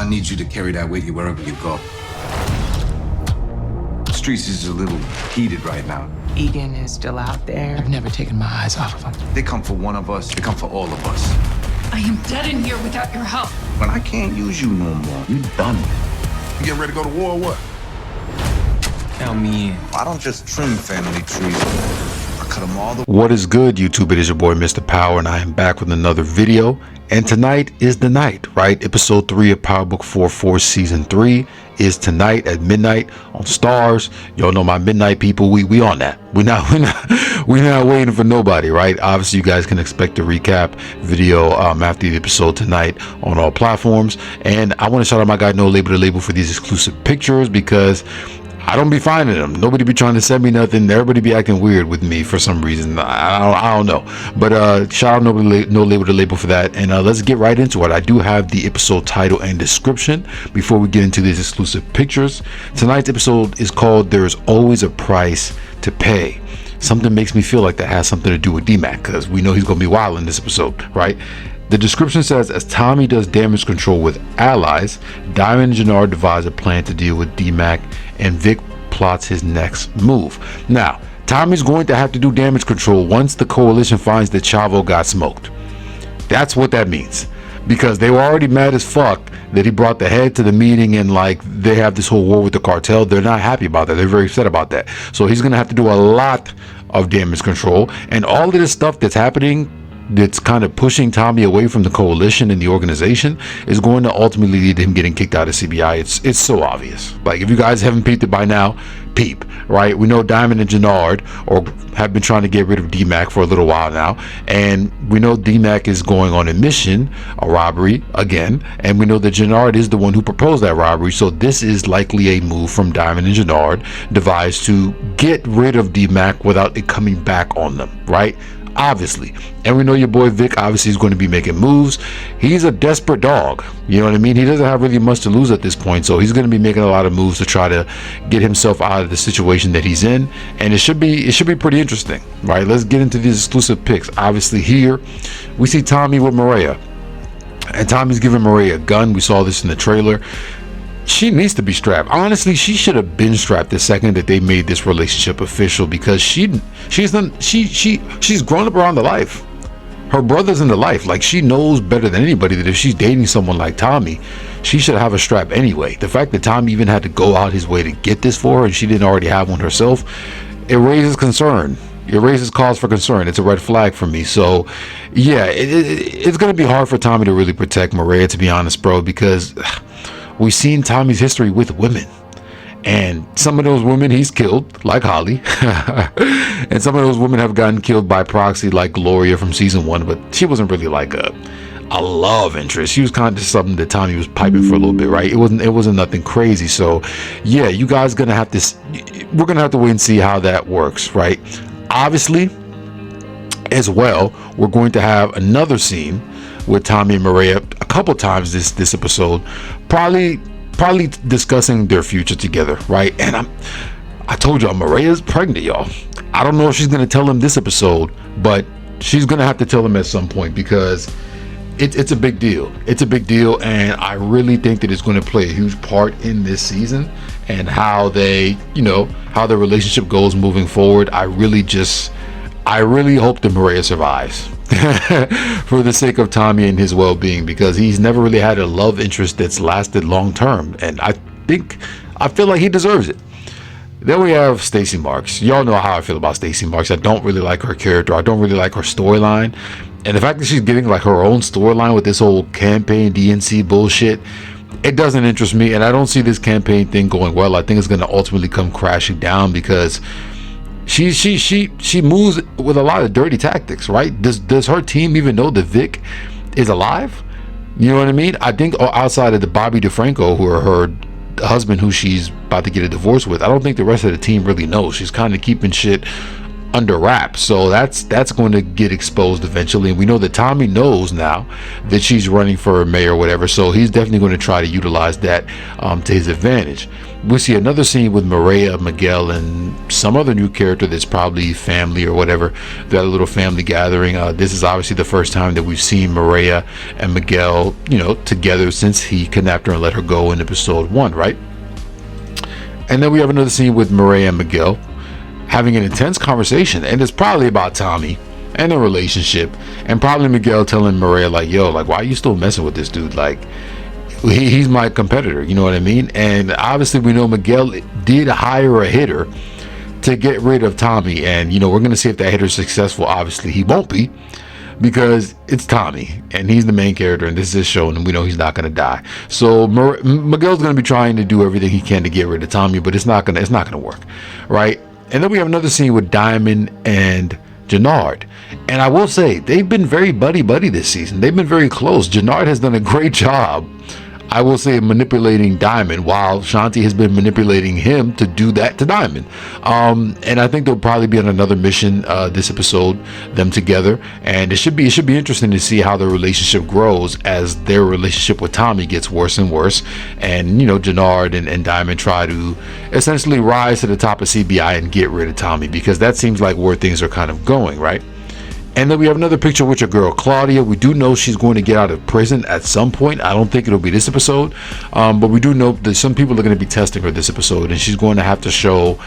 I need you to carry that with you wherever you go. The streets is a little heated right now. Egan is still out there. I've never taken my eyes off of him. They come for one of us, they come for all of us. I am dead in here without your help. When I can't use you no more, you done. You getting ready to go to war or what? Count me in. I don't just trim family trees. I cut them all the What is good, YouTube? It is your boy Mr. Power, and I am back with another video. And tonight is the night, right? Episode 3 of Power Book 4 Season 3 is tonight at midnight on Stars. Y'all know my midnight people. We on that. We're not waiting for nobody, right? Obviously, you guys can expect a recap video after the episode tonight on all platforms. And I want to shout out my guy No Label to Label for these exclusive pictures, because I don't be finding them. Nobody be trying to send me nothing. Everybody be acting weird with me for some reason. I don't know. But shout out No Label to Label for that. And let's get right into it. I do have the episode title and description before we get into these exclusive pictures. Tonight's episode is called There's Always a Price to Pay. Something makes me feel like that has something to do with D-Mac, because we know he's going to be wild in this episode, right? The description says, as Tommy does damage control with allies, Diamond and Jannard devise a plan to deal with D-Mac, and Vic plots his next move. Now, Tommy's going to have to do damage control once the coalition finds that Chavo got smoked. That's what that means. Because they were already mad as fuck that he brought the head to the meeting, and like they have this whole war with the cartel. They're not happy about that. They're very upset about that. So he's going to have to do a lot of damage control, and all of this stuff that's happening that's kind of pushing Tommy away from the coalition and the organization is going to ultimately lead to him getting kicked out of CBI. It's so obvious. Like, if you guys haven't peeped it by now, peep, right? We know Diamond and Jannard have been trying to get rid of D-Mac for a little while now, and we know D-Mac is going on a mission, a robbery again, and we know that Jannard is the one who proposed that robbery. So this is likely a move from Diamond and Jannard devised to get rid of D-Mac without it coming back on them, right? Obviously. And we know your boy Vic obviously is going to be making moves. He's a desperate dog, you know what I mean? He doesn't have really much to lose at this point, so he's going to be making a lot of moves to try to get himself out of the situation that he's in, and it should be pretty interesting, right? Let's get into these exclusive picks. Obviously here we see Tommy with Mireya, and Tommy's giving Mireya a gun. We saw this in the trailer. She needs to be strapped. Honestly, she should have been strapped the second that they made this relationship official, because she's grown up around the life. Her brother's in the life. Like, she knows better than anybody that if she's dating someone like Tommy, she should have a strap anyway. The fact that Tommy even had to go out his way to get this for her and she didn't already have one herself, it raises concern. It raises cause for concern. It's a red flag for me. So yeah, it's going to be hard for Tommy to really protect Mireya, to be honest, bro, because we've seen Tommy's history with women, and some of those women he's killed, like Holly, and some of those women have gotten killed by proxy, like Gloria from season 1, but she wasn't really like a love interest. She was kind of just something that Tommy was piping for a little bit, right? It wasn't nothing crazy. So yeah, you guys we're gonna have to wait and see how that works, right? Obviously, as well, we're going to have another scene with Tommy and Mireya a couple times this episode, probably discussing their future together, right? And I told y'all, Mireya's pregnant, y'all. I don't know if she's gonna tell him this episode, but she's gonna have to tell him at some point, because it's a big deal. It's a big deal, and I really think that it's going to play a huge part in this season and how how the relationship goes moving forward. I really hope that Mireya survives for the sake of Tommy and his well-being, because he's never really had a love interest that's lasted long term, and I feel like he deserves it. Then we have Stacey Marks. Y'all know how I feel about Stacey Marks. I don't really like her character. I don't really like her storyline, and the fact that she's getting like her own storyline with this whole campaign DNC bullshit, it doesn't interest me, and I don't see this campaign thing going well. I think it's going to ultimately come crashing down, because she moves with a lot of dirty tactics, right? Does her team even know that Vic is alive? You know what I mean? I think outside of the Bobby DeFranco, who are her husband, who she's about to get a divorce with, I don't think the rest of the team really knows. She's kind of keeping shit under wraps. So that's going to get exposed eventually, and we know that Tommy knows now that she's running for mayor or whatever, so he's definitely going to try to utilize that to his advantage. We see another scene with Mireya, Miguel, and some other new character that's probably family or whatever. They're at a little family gathering. This is obviously the first time that we've seen Mireya and Miguel, you know, together since he kidnapped her and let her go in episode 1, right? And then we have another scene with Mireya and Miguel having an intense conversation, and it's probably about Tommy and their relationship, and probably Miguel telling Mireya like, yo, like, why are you still messing with this dude? Like, he's my competitor, you know what I mean? And obviously we know Miguel did hire a hitter to get rid of Tommy, and you know, we're gonna see if that hitter is successful. Obviously he won't be, because it's Tommy and he's the main character and this is his show, and we know he's not going to die. So Miguel's going to be trying to do everything he can to get rid of Tommy, but it's not going to work, right? And then we have another scene with Diamond and Jannard, and I will say they've been very buddy this season. They've been very close. Jannard has done a great job, I will say, manipulating Diamond, while Shanti has been manipulating him to do that to Diamond. And I think they'll probably be on another mission this episode, them together, and it should be interesting to see how their relationship grows as their relationship with Tommy gets worse and worse, and you know, Jannard and Diamond try to essentially rise to the top of CBI and get rid of Tommy, because that seems like where things are kind of going, right? And then we have another picture with your girl Claudia. We do know she's going to get out of prison at some point. I don't think it'll be this episode, but we do know that some people are going to be testing her this episode, and she's going to have to show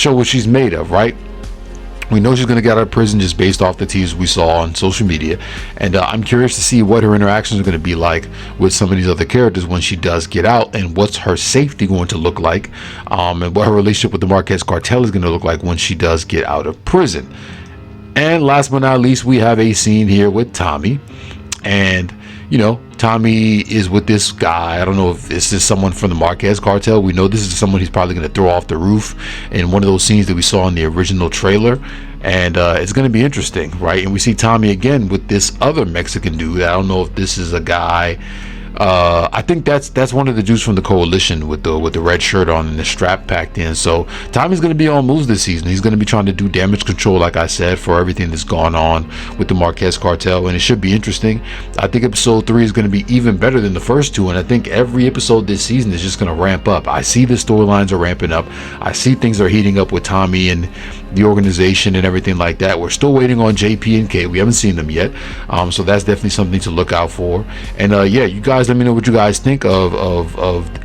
what she's made of, right? We know she's going to get out of prison just based off the teasers we saw on social media, and I'm curious to see what her interactions are going to be like with some of these other characters when she does get out, and what's her safety going to look like, and what her relationship with the Marquez cartel is going to look like when she does get out of prison. And last but not least, we have a scene here with Tommy, and you know, Tommy is with this guy. I don't know if this is someone from the Marquez cartel. We know this is someone he's probably going to throw off the roof in one of those scenes that we saw in the original trailer, and it's going to be interesting, right? And we see Tommy again with this other Mexican dude. I don't know if this is a guy. I think that's one of the dudes from the coalition with the red shirt on and the strap packed in. So Tommy's going to be on moves this season. He's going to be trying to do damage control, like I said, for everything that's gone on with the Marquez cartel, and it should be interesting. I think episode 3 is going to be even better than the first two, and I think every episode this season is just going to ramp up. I see the storylines are ramping up. I see things are heating up with Tommy and the organization and everything like that. We're still waiting on JP and K. We haven't seen them yet, so that's definitely something to look out for. And yeah, you guys, let me know what you guys think of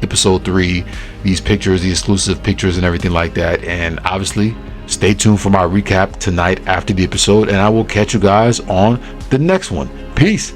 episode 3, these pictures, the exclusive pictures and everything like that. And obviously stay tuned for my recap tonight after the episode, and I will catch you guys on the next one. Peace.